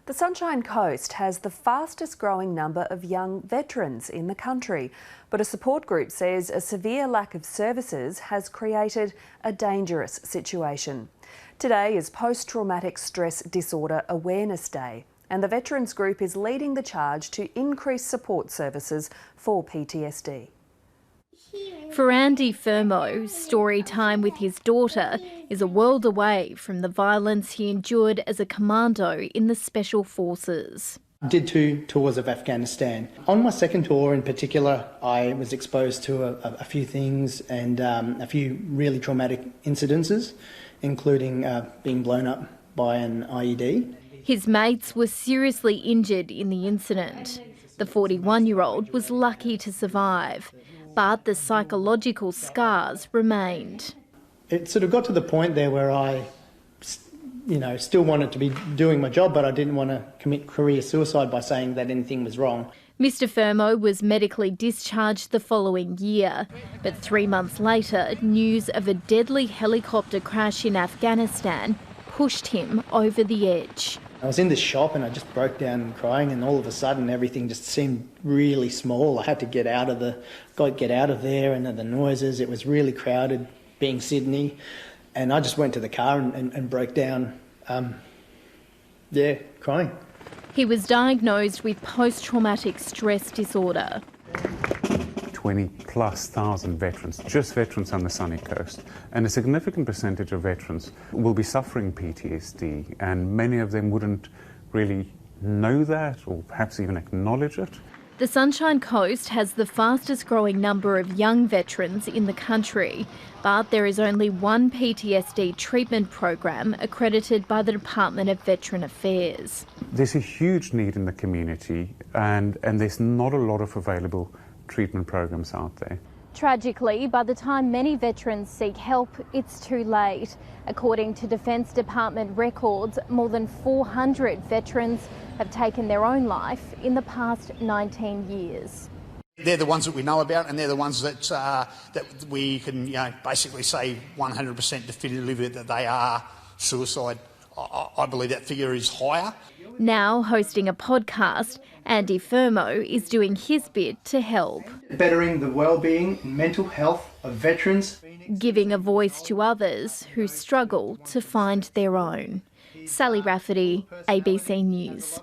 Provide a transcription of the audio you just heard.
The Sunshine Coast has the fastest growing number of young veterans in the country, but a support group says a severe lack of services has created a dangerous situation. Today is Post-Traumatic Stress Disorder Awareness Day, and the Veterans Group is leading the charge to increase support services for PTSD. For Andy Fermo, story time with his daughter is a world away from the violence he endured as a commando in the Special Forces. I did 2 tours of Afghanistan. On my second tour in particular, I was exposed to a few things and a few really traumatic incidences, including being blown up by an IED. His mates were seriously injured in the incident. The 41-year-old was lucky to survive, but the psychological scars remained. It sort of got to the point there where I, still wanted to be doing my job, but I didn't want to commit career suicide by saying that anything was wrong. Mr Fermo was medically discharged the following year, but 3 months later, news of a deadly helicopter crash in Afghanistan pushed him over the edge. I was in this shop and I just broke down crying, and all of a sudden everything just seemed really small. I had to get out of there, and the noises, it was really crowded, being Sydney, and I just went to the car and broke down, crying. He was diagnosed with post-traumatic stress disorder. 20,000+ veterans, just veterans on the sunny coast, and a significant percentage of veterans will be suffering PTSD, and many of them wouldn't really know that or perhaps even acknowledge it. The Sunshine Coast has the fastest growing number of young veterans in the country, but there is only one PTSD treatment program accredited by the Department of Veteran Affairs. There's a huge need in the community, and there's not a lot of available treatment programs out there. Tragically, by the time many veterans seek help, it's too late. According to Defence Department records, more than 400 veterans have taken their own life in the past 19 years. They're the ones that we know about, and they're the ones that we can basically say 100% definitively that they are suicide. I believe that figure is higher. Now hosting a podcast, Andy Fermo is doing his bit to help. Bettering the well-being and mental health of veterans. Giving a voice to others who struggle to find their own. Sally Rafferty, ABC News.